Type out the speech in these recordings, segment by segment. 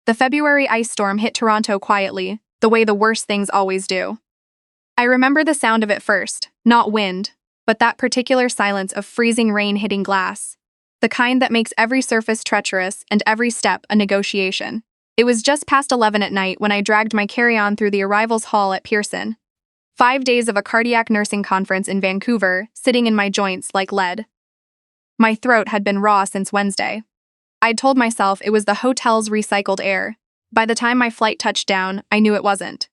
The February ice storm hit Toronto quietly, the way the worst things always do. I remember the sound of it first, not wind, but that particular silence of freezing rain hitting glass, the kind that makes every surface treacherous and every step a negotiation. It was just past 11 at night when I dragged my carry-on through the arrivals hall at Pearson. 5 days of a cardiac nursing conference in Vancouver, sitting in my joints like lead. My throat had been raw since Wednesday. I'd told myself it was the hotel's recycled air. By the time my flight touched down, I knew it wasn't.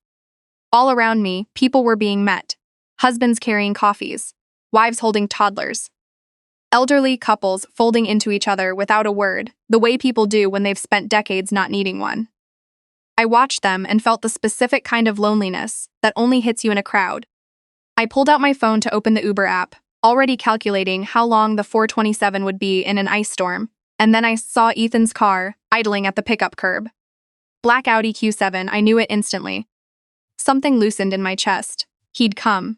All around me, people were being met. Husbands carrying coffees, wives holding toddlers. Elderly couples folding into each other without a word, the way people do when they've spent decades not needing one. I watched them and felt the specific kind of loneliness that only hits you in a crowd. I pulled out my phone to open the Uber app, already calculating how long the 427 would be in an ice storm, and then I saw Ethan's car idling at the pickup curb. Black Audi Q7, I knew it instantly. Something loosened in my chest. He'd come.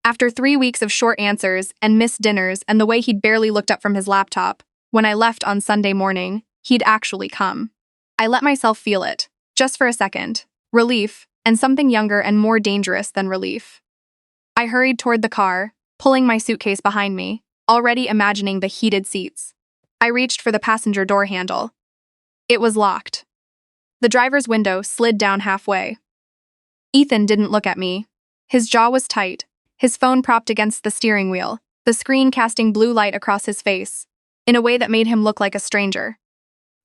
After 3 weeks of short answers and missed dinners and the way he'd barely looked up from his laptop, when I left on Sunday morning, he'd actually come. I let myself feel it, just for a second. Relief, and something younger and more dangerous than relief. I hurried toward the car, pulling my suitcase behind me, already imagining the heated seats. I reached for the passenger door handle. It was locked. The driver's window slid down halfway. Ethan didn't look at me. His jaw was tight, his phone propped against the steering wheel, the screen casting blue light across his face, in a way that made him look like a stranger.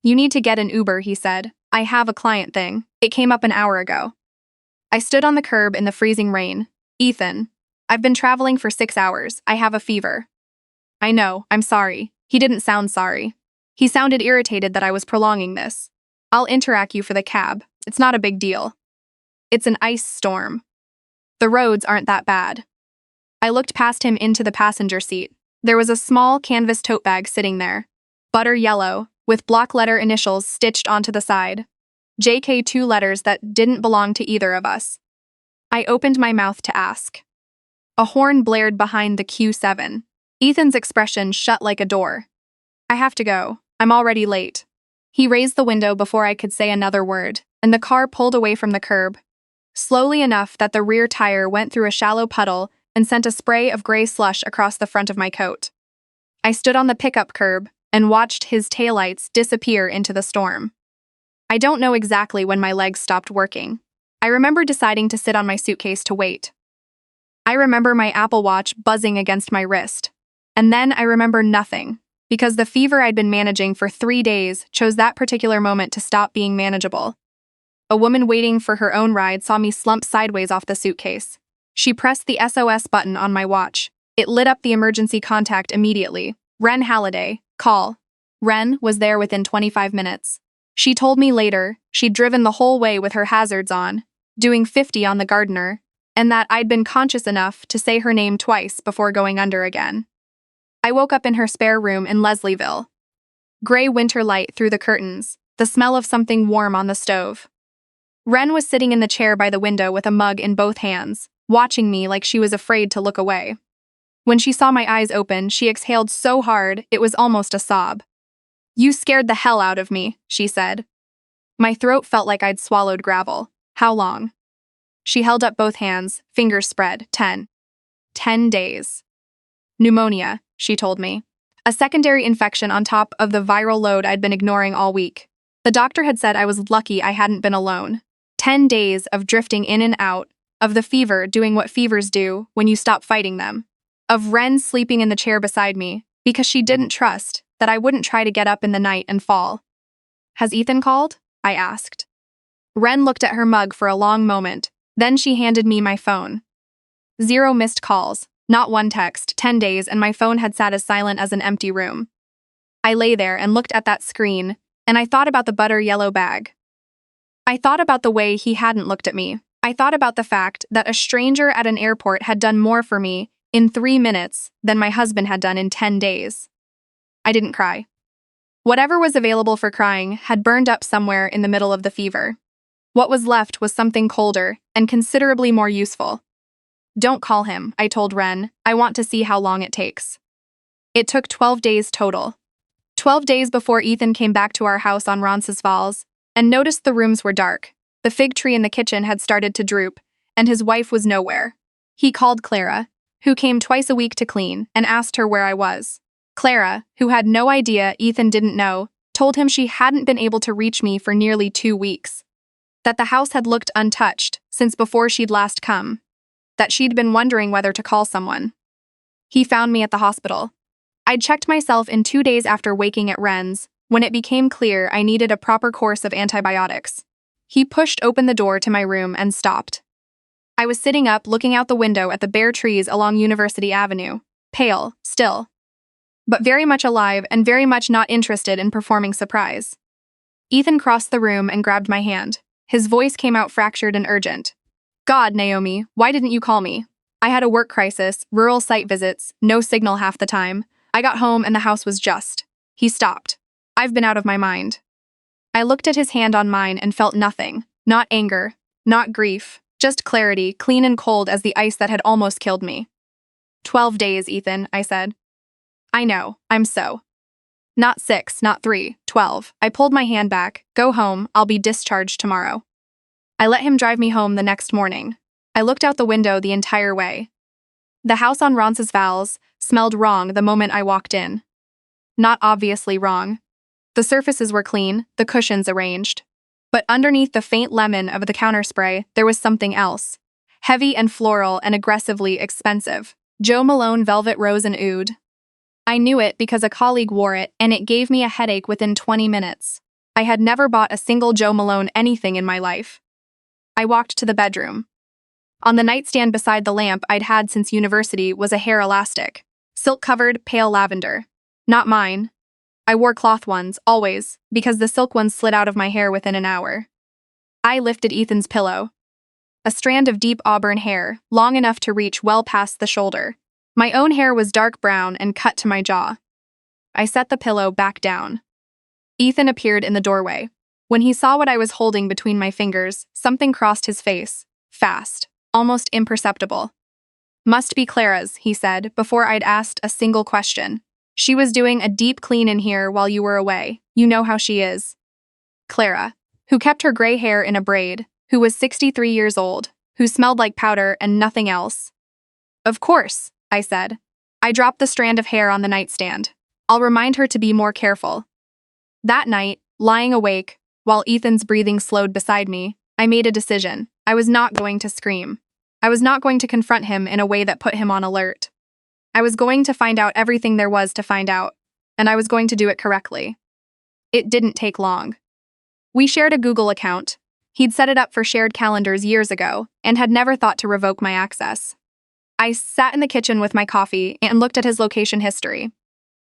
"You need to get an Uber," he said. "I have a client thing. It came up an hour ago." I stood on the curb in the freezing rain. "Ethan, I've been traveling for 6 hours. I have a fever." "I know, I'm sorry." He didn't sound sorry. He sounded irritated that I was prolonging this. "I'll interact you for the cab. It's not a big deal. It's an ice storm. The roads aren't that bad." I looked past him into the passenger seat. There was a small canvas tote bag sitting there, butter yellow, with block letter initials stitched onto the side. JK, 2 letters that didn't belong to either of us. I opened my mouth to ask. A horn blared behind the Q7. Ethan's expression shut like a door. "I have to go. I'm already late." He raised the window before I could say another word, and the car pulled away from the curb. Slowly enough that the rear tire went through a shallow puddle and sent a spray of gray slush across the front of my coat. I stood on the pickup curb and watched his taillights disappear into the storm. I don't know exactly when my legs stopped working. I remember deciding to sit on my suitcase to wait. I remember my Apple Watch buzzing against my wrist. And then I remember nothing, because the fever I'd been managing for 3 days chose that particular moment to stop being manageable. A woman waiting for her own ride saw me slump sideways off the suitcase. She pressed the SOS button on my watch. It lit up the emergency contact immediately. "Ren Halliday, call." Ren was there within 25 minutes. She told me later she'd driven the whole way with her hazards on, doing 50 on the Gardener, and that I'd been conscious enough to say her name twice before going under again. I woke up in her spare room in Leslieville. Gray winter light through the curtains, the smell of something warm on the stove. Ren was sitting in the chair by the window with a mug in both hands, watching me like she was afraid to look away. When she saw my eyes open, she exhaled so hard it was almost a sob. "You scared the hell out of me," she said. My throat felt like I'd swallowed gravel. "How long?" She held up both hands, fingers spread. 10 days. "Pneumonia," she told me. A secondary infection on top of the viral load I'd been ignoring all week. The doctor had said I was lucky I hadn't been alone. 10 days of drifting in and out, of the fever doing what fevers do when you stop fighting them. Of Ren sleeping in the chair beside me, because she didn't trust that I wouldn't try to get up in the night and fall. "Has Ethan called?" I asked. Ren looked at her mug for a long moment, then she handed me my phone. 0 missed calls. Not one text, 10 days, and my phone had sat as silent as an empty room. I lay there and looked at that screen, and I thought about the butter yellow bag. I thought about the way he hadn't looked at me. I thought about the fact that a stranger at an airport had done more for me in 3 minutes than my husband had done in 10 days. I didn't cry. Whatever was available for crying had burned up somewhere in the middle of the fever. What was left was something colder and considerably more useful. "Don't call him," I told Ren. "I want to see how long it takes." It took 12 days total. 12 days before Ethan came back to our house on Roncesvalles, and noticed the rooms were dark. The fig tree in the kitchen had started to droop, and his wife was nowhere. He called Clara, who came twice a week to clean, and asked her where I was. Clara, who had no idea Ethan didn't know, told him she hadn't been able to reach me for nearly 2 weeks. That the house had looked untouched since before she'd last come. That she'd been wondering whether to call someone. He found me at the hospital. I'd checked myself in 2 days after waking at Wren's, when it became clear I needed a proper course of antibiotics. He pushed open the door to my room and stopped. I was sitting up looking out the window at the bare trees along University Avenue, pale, still, but very much alive and very much not interested in performing surprise. Ethan crossed the room and grabbed my hand. His voice came out fractured and urgent. God, Naomi, why didn't you call me? I had a work crisis, rural site visits, no signal half the time. I got home and the house was just. He stopped. I've been out of my mind. I looked at his hand on mine and felt nothing. Not anger, not grief, just clarity, clean and cold as the ice that had almost killed me. 12 days, Ethan, I said. I know, I'm so. Not 6, not 3, 12. I pulled my hand back. Go home, I'll be discharged tomorrow. I let him drive me home the next morning. I looked out the window the entire way. The house on Roncesvalles smelled wrong the moment I walked in. Not obviously wrong. The surfaces were clean, the cushions arranged. But underneath the faint lemon of the counter spray, there was something else. Heavy and floral and aggressively expensive. Jo Malone Velvet Rose and Oud. I knew it because a colleague wore it, and it gave me a headache within 20 minutes. I had never bought a single Jo Malone anything in my life. I walked to the bedroom. On the nightstand beside the lamp I'd had since university was a hair elastic. Silk-covered, pale lavender. Not mine. I wore cloth ones, always, because the silk ones slid out of my hair within an hour. I lifted Ethan's pillow. A strand of deep auburn hair, long enough to reach well past the shoulder. My own hair was dark brown and cut to my jaw. I set the pillow back down. Ethan appeared in the doorway. When he saw what I was holding between my fingers, something crossed his face. Fast. Almost imperceptible. Must be Clara's, he said, before I'd asked a single question. She was doing a deep clean in here while you were away. You know how she is. Clara, who kept her gray hair in a braid, who was 63 years old, who smelled like powder and nothing else. Of course, I said. I dropped the strand of hair on the nightstand. I'll remind her to be more careful. That night, lying awake, while Ethan's breathing slowed beside me, I made a decision. I was not going to scream. I was not going to confront him in a way that put him on alert. I was going to find out everything there was to find out, and I was going to do it correctly. It didn't take long. We shared a Google account. He'd set it up for shared calendars years ago, and had never thought to revoke my access. I sat in the kitchen with my coffee and looked at his location history.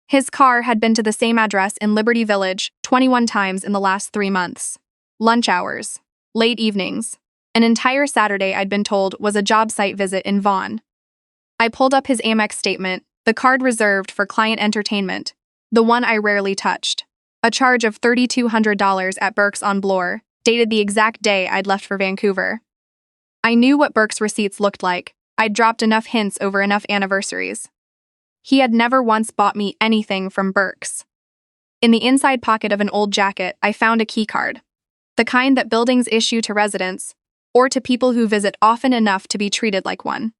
His car had been to the same address in Liberty Village 21 times in the last 3 months. Lunch hours. Late evenings. An entire Saturday I'd been told was a job site visit in Vaughan. I pulled up his Amex statement, the card reserved for client entertainment, the one I rarely touched. A charge of $3,200 at Burke's on Bloor, dated the exact day I'd left for Vancouver. I knew what Burke's receipts looked like. I'd dropped enough hints over enough anniversaries. He had never once bought me anything from Burke's. In the inside pocket of an old jacket, I found a keycard. The kind that buildings issue to residents, or to people who visit often enough to be treated like one.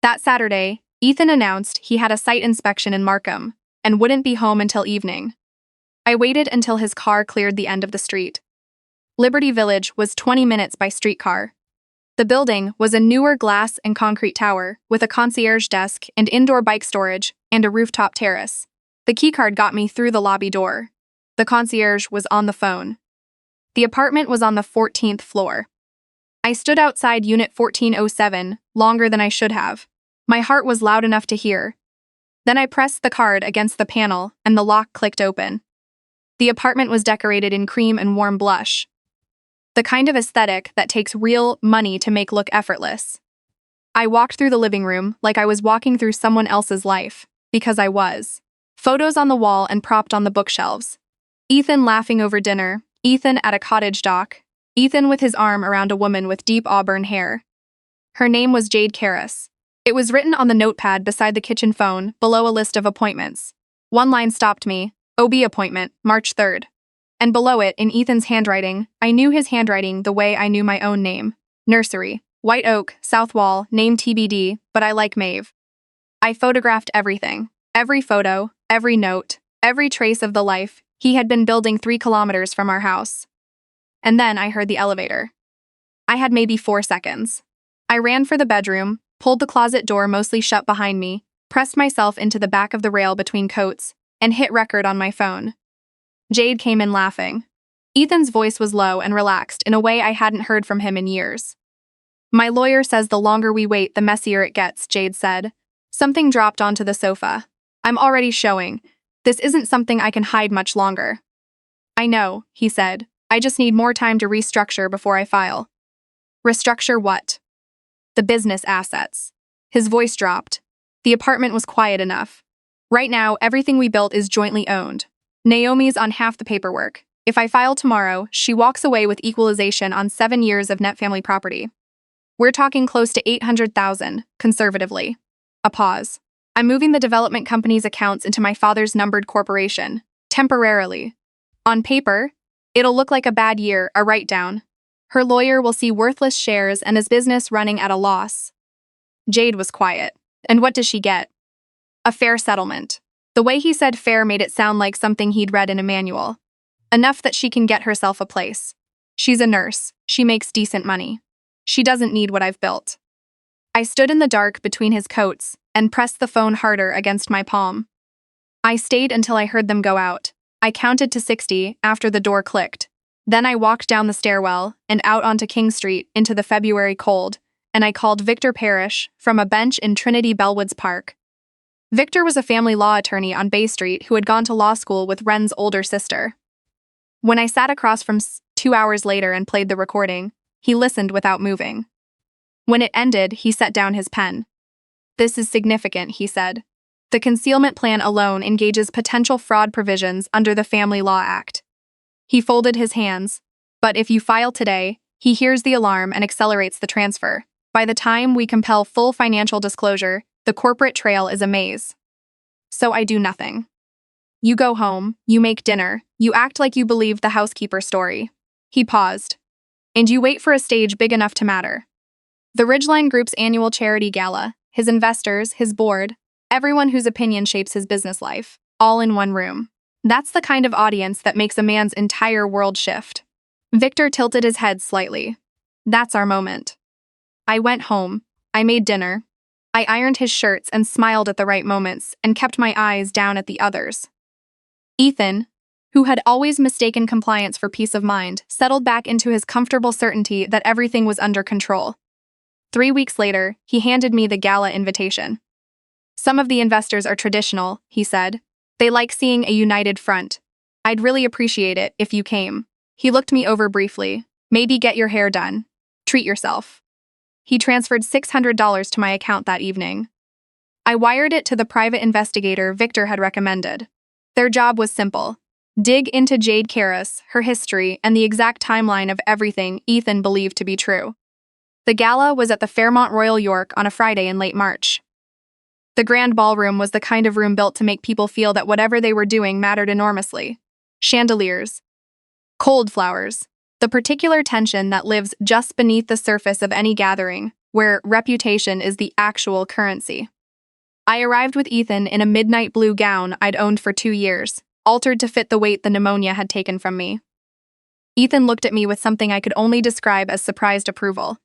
That Saturday, Ethan announced he had a site inspection in Markham, and wouldn't be home until evening. I waited until his car cleared the end of the street. Liberty Village was 20 minutes by streetcar. The building was a newer glass and concrete tower, with a concierge desk and indoor bike storage, and a rooftop terrace. The keycard got me through the lobby door. The concierge was on the phone. The apartment was on the 14th floor. I stood outside Unit 1407, longer than I should have. My heart was loud enough to hear. Then I pressed the card against the panel, and the lock clicked open. The apartment was decorated in cream and warm blush. The kind of aesthetic that takes real money to make look effortless. I walked through the living room like I was walking through someone else's life, because I was. Photos on the wall and propped on the bookshelves. Ethan laughing over dinner, Ethan at a cottage dock, Ethan with his arm around a woman with deep auburn hair. Her name was Jade Karras. It was written on the notepad beside the kitchen phone, below a list of appointments. One line stopped me. OB appointment, March 3rd. And below it, in Ethan's handwriting, I knew his handwriting the way I knew my own name. Nursery, White Oak, South Wall, name TBD, but I like Maeve. I photographed everything. Every photo, every note, every trace of the life he had been building 3 kilometers from our house. And then I heard the elevator. I had maybe 4 seconds. I ran for the bedroom, pulled the closet door mostly shut behind me, pressed myself into the back of the rail between coats, and hit record on my phone. Jade came in laughing. Ethan's voice was low and relaxed in a way I hadn't heard from him in years. My lawyer says the longer we wait, the messier it gets, Jade said. Something dropped onto the sofa. I'm already showing. This isn't something I can hide much longer. I know, he said. I just need more time to restructure before I file. Restructure what? The business assets. His voice dropped. The apartment was quiet enough. Right now, everything we built is jointly owned. Naomi's on half the paperwork. If I file tomorrow, she walks away with equalization on 7 years of net family property. We're talking close to $800,000, conservatively. A pause. I'm moving the development company's accounts into my father's numbered corporation, temporarily. On paper, it'll look like a bad year, a write-down. Her lawyer will see worthless shares and his business running at a loss. Jade was quiet. And what does she get? A fair settlement. The way he said fair made it sound like something he'd read in a manual. Enough that she can get herself a place. She's a nurse. She makes decent money. She doesn't need what I've built. I stood in the dark between his coats and pressed the phone harder against my palm. I stayed until I heard them go out. I counted to 60 after the door clicked. Then I walked down the stairwell and out onto King Street into the February cold, and I called Victor Parrish from a bench in Trinity Bellwoods Park. Victor was a family law attorney on Bay Street who had gone to law school with Ren's older sister. When I sat across from 2 hours later and played the recording, he listened without moving. When it ended, he set down his pen. This is significant, he said. The concealment plan alone engages potential fraud provisions under the Family Law Act. He folded his hands. But if you file today, he hears the alarm and accelerates the transfer. By the time we compel full financial disclosure, the corporate trail is a maze. So I do nothing. You go home, you make dinner, you act like you believe the housekeeper story. He paused. And you wait for a stage big enough to matter. The Ridgeline Group's annual charity gala, his investors, his board, everyone whose opinion shapes his business life, all in one room. That's the kind of audience that makes a man's entire world shift. Victor tilted his head slightly. That's our moment. I went home. I made dinner. I ironed his shirts and smiled at the right moments and kept my eyes down at the others. Ethan, who had always mistaken compliance for peace of mind, settled back into his comfortable certainty that everything was under control. 3 weeks later, he handed me the gala invitation. Some of the investors are traditional, he said. They like seeing a united front. I'd really appreciate it if you came. He looked me over briefly. Maybe get your hair done. Treat yourself. He transferred $600 to my account that evening. I wired it to the private investigator Victor had recommended. Their job was simple. Dig into Jade Karras, her history, and the exact timeline of everything Ethan believed to be true. The gala was at the Fairmont Royal York on a Friday in late March. The grand ballroom was the kind of room built to make people feel that whatever they were doing mattered enormously. Chandeliers. Cold flowers. The particular tension that lives just beneath the surface of any gathering, where reputation is the actual currency. I arrived with Ethan in a midnight blue gown I'd owned for 2 years, altered to fit the weight the pneumonia had taken from me. Ethan looked at me with something I could only describe as surprised approval.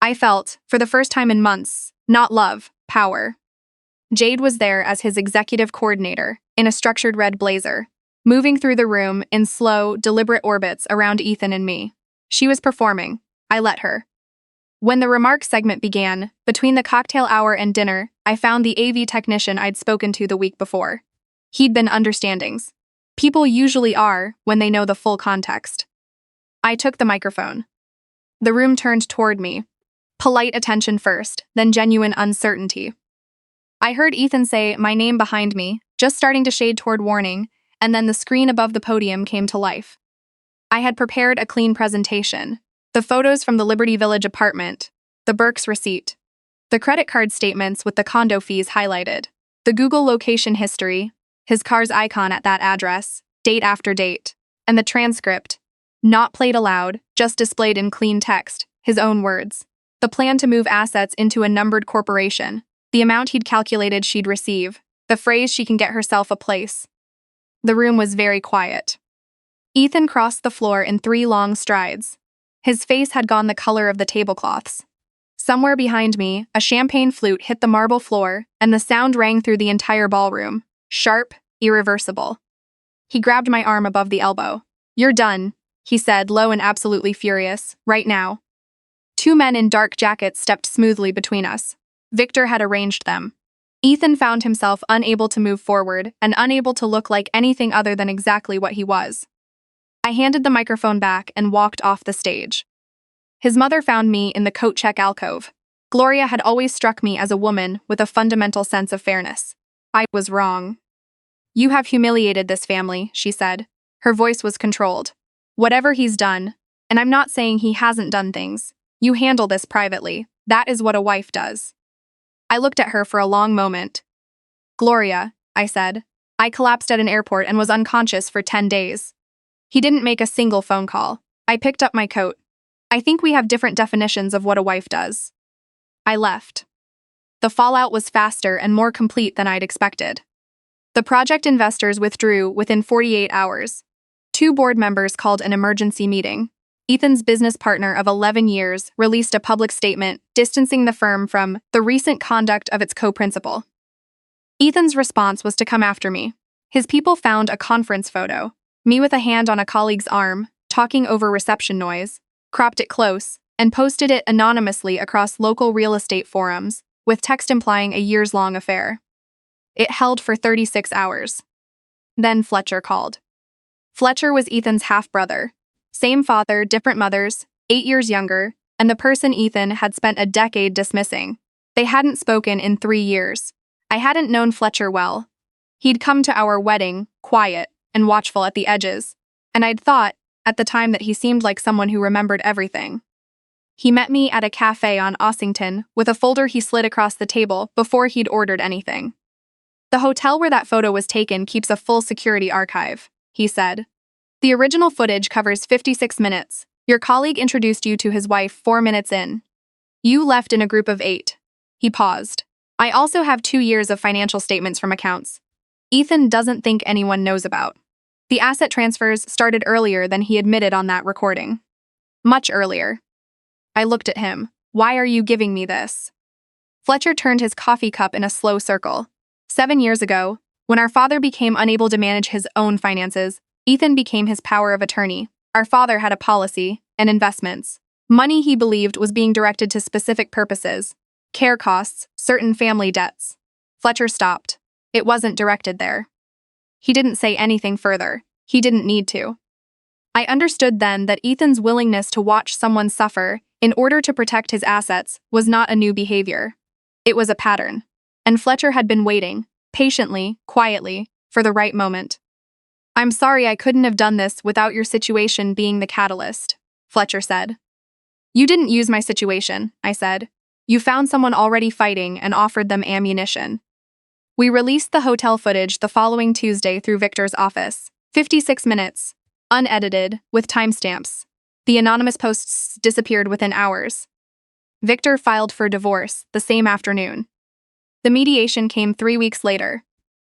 I felt, for the first time in months, not love, power. Jade was there as his executive coordinator, in a structured red blazer, moving through the room in slow, deliberate orbits around Ethan and me. She was performing. I let her. When the remarks segment began, between the cocktail hour and dinner, I found the AV technician I'd spoken to the week before. He'd been understandings. People usually are when they know the full context. I took the microphone. The room turned toward me. Polite attention first, then genuine uncertainty. I heard Ethan say my name behind me, just starting to shade toward warning, and then the screen above the podium came to life. I had prepared a clean presentation. The photos from the Liberty Village apartment, the Burke's receipt, the credit card statements with the condo fees highlighted, the Google location history, his car's icon at that address, date after date. And the transcript, not played aloud, just displayed in clean text, his own words. The plan to move assets into a numbered corporation, the amount he'd calculated she'd receive, the phrase she can get herself a place. The room was very quiet. Ethan crossed the floor in 3 long strides. His face had gone the color of the tablecloths. Somewhere behind me, a champagne flute hit the marble floor, and the sound rang through the entire ballroom, sharp, irreversible. He grabbed my arm above the elbow. "You're done," he said, low and absolutely furious, "right now." 2 men in dark jackets stepped smoothly between us. Victor had arranged them. Ethan found himself unable to move forward and unable to look like anything other than exactly what he was. I handed the microphone back and walked off the stage. His mother found me in the coat check alcove. Gloria had always struck me as a woman with a fundamental sense of fairness. I was wrong. "You have humiliated this family," she said. Her voice was controlled. "Whatever he's done, and I'm not saying he hasn't done things, you handle this privately. That is what a wife does." I looked at her for a long moment. "Gloria," I said, "I collapsed at an airport and was unconscious for 10 days. He didn't make a single phone call. I picked up my coat. I think we have different definitions of what a wife does." I left. The fallout was faster and more complete than I'd expected. The project investors withdrew within 48 hours. 2 board members called an emergency meeting. Ethan's business partner of 11 years released a public statement distancing the firm from the recent conduct of its co-principal. Ethan's response was to come after me. His people found a conference photo, me with a hand on a colleague's arm, talking over reception noise, cropped it close, and posted it anonymously across local real estate forums, with text implying a years-long affair. It held for 36 hours. Then Fletcher called. Fletcher was Ethan's half-brother. Same father, different mothers, 8 years younger, and the person Ethan had spent a decade dismissing. They hadn't spoken in 3 years. I hadn't known Fletcher well. He'd come to our wedding, quiet and watchful at the edges, and I'd thought, at the time, that he seemed like someone who remembered everything. He met me at a cafe on Ossington with a folder he slid across the table before he'd ordered anything. "The hotel where that photo was taken keeps a full security archive," he said. "The original footage covers 56 minutes. Your colleague introduced you to his wife 4 minutes in. You left in a group of 8. He paused. "I also have 2 years of financial statements from accounts Ethan doesn't think anyone knows about. The asset transfers started earlier than he admitted on that recording. Much earlier." I looked at him. "Why are you giving me this?" Fletcher turned his coffee cup in a slow circle. 7 years ago, when our father became unable to manage his own finances, Ethan became his power of attorney. Our father had a policy and investments. Money he believed was being directed to specific purposes: care costs, certain family debts. Fletcher stopped. It wasn't directed there. He didn't say anything further. He didn't need to. I understood then that Ethan's willingness to watch someone suffer in order to protect his assets was not a new behavior. It was a pattern. And Fletcher had been waiting, patiently, quietly, for the right moment. "I'm sorry I couldn't have done this without your situation being the catalyst," Fletcher said. "You didn't use my situation," I said. "You found someone already fighting and offered them ammunition." We released the hotel footage the following Tuesday through Victor's office. 56 minutes. Unedited, with timestamps. The anonymous posts disappeared within hours. Victor filed for divorce the same afternoon. The mediation came 3 weeks later.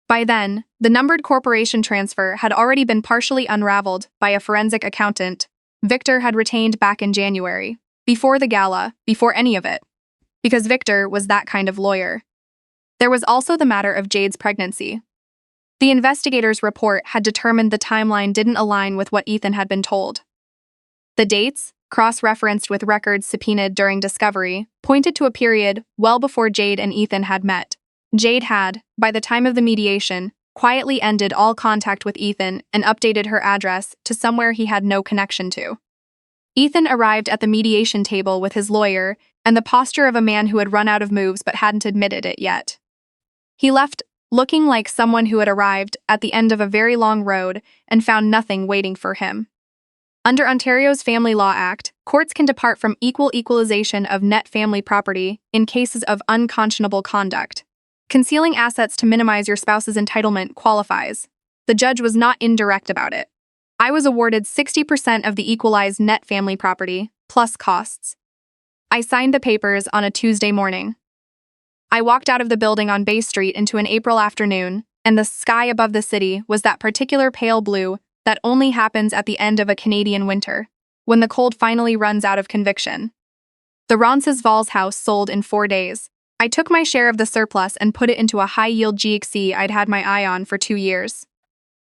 By then, the numbered corporation transfer had already been partially unraveled by a forensic accountant Victor had retained back in January, before the gala, before any of it. Because Victor was that kind of lawyer. There was also the matter of Jade's pregnancy. The investigator's report had determined the timeline didn't align with what Ethan had been told. The dates, cross-referenced with records subpoenaed during discovery, pointed to a period well before Jade and Ethan had met. Jade had, by the time of the mediation, quietly ended all contact with Ethan and updated her address to somewhere he had no connection to. Ethan arrived at the mediation table with his lawyer and the posture of a man who had run out of moves but hadn't admitted it yet. He left looking like someone who had arrived at the end of a very long road and found nothing waiting for him. Under Ontario's Family Law Act, courts can depart from equal equalization of net family property in cases of unconscionable conduct. Concealing assets to minimize your spouse's entitlement qualifies. The judge was not indirect about it. I was awarded 60% of the equalized net family property, plus costs. I signed the papers on a Tuesday morning. I walked out of the building on Bay Street into an April afternoon, and the sky above the city was that particular pale blue that only happens at the end of a Canadian winter, when the cold finally runs out of conviction. The Roncesvalles house sold in 4 days. I took my share of the surplus and put it into a high-yield GXE I'd had my eye on for 2 years.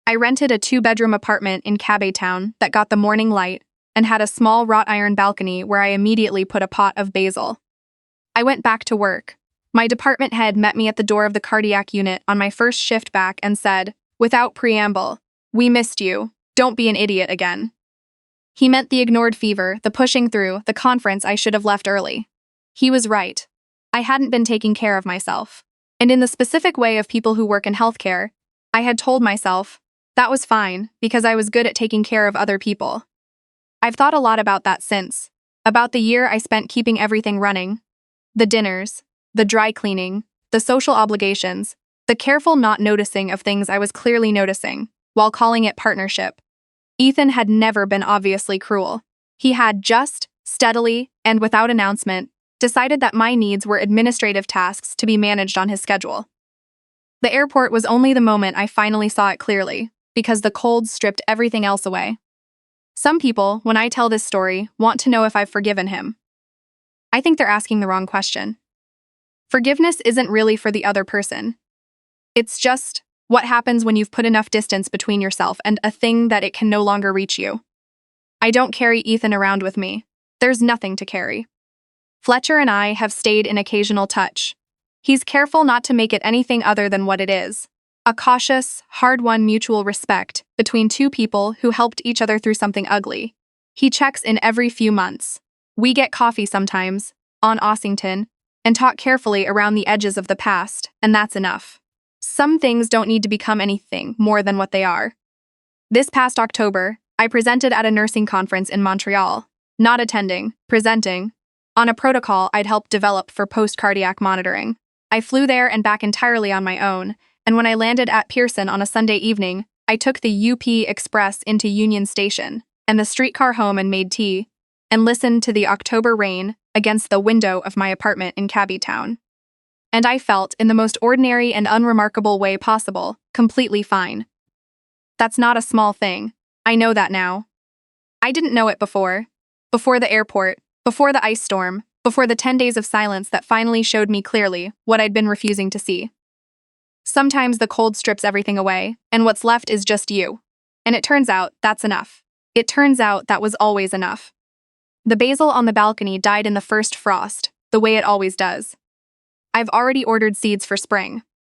I rented a 2-bedroom apartment in Cabaytown that got the morning light and had a small wrought iron balcony where I immediately put a pot of basil. I went back to work. My department head met me at the door of the cardiac unit on my first shift back and said, without preamble, "We missed you. Don't be an idiot again." He meant the ignored fever, the pushing through, the conference I should have left early. He was right. I hadn't been taking care of myself. And in the specific way of people who work in healthcare, I had told myself, that was fine, because I was good at taking care of other people. I've thought a lot about that since. About the year I spent keeping everything running. The dinners, the dry cleaning, the social obligations, the careful not noticing of things I was clearly noticing, while calling it partnership. Ethan had never been obviously cruel. He had just, steadily, and without announcement, decided that my needs were administrative tasks to be managed on his schedule. The airport was only the moment I finally saw it clearly, because the cold stripped everything else away. Some people, when I tell this story, want to know if I've forgiven him. I think they're asking the wrong question. Forgiveness isn't really for the other person. It's just what happens when you've put enough distance between yourself and a thing that it can no longer reach you. I don't carry Ethan around with me. There's nothing to carry. Fletcher and I have stayed in occasional touch. He's careful not to make it anything other than what it is. A cautious, hard-won mutual respect between two people who helped each other through something ugly. He checks in every few months. We get coffee sometimes, on Ossington, and talk carefully around the edges of the past, and that's enough. Some things don't need to become anything more than what they are. This past October, I presented at a nursing conference in Montreal, not attending, presenting, on a protocol I'd helped develop for post-cardiac monitoring. I flew there and back entirely on my own, and when I landed at Pearson on a Sunday evening, I took the UP Express into Union Station, and the streetcar home and made tea, and listened to the October rain against the window of my apartment in Cabaytown. And I felt, in the most ordinary and unremarkable way possible, completely fine. That's not a small thing. I know that now. I didn't know it before. Before the airport, before the ice storm, before the 10 days of silence that finally showed me clearly what I'd been refusing to see. Sometimes the cold strips everything away, and what's left is just you. And it turns out that's enough. It turns out that was always enough. The basil on the balcony died in the first frost, the way it always does. I've already ordered seeds for spring.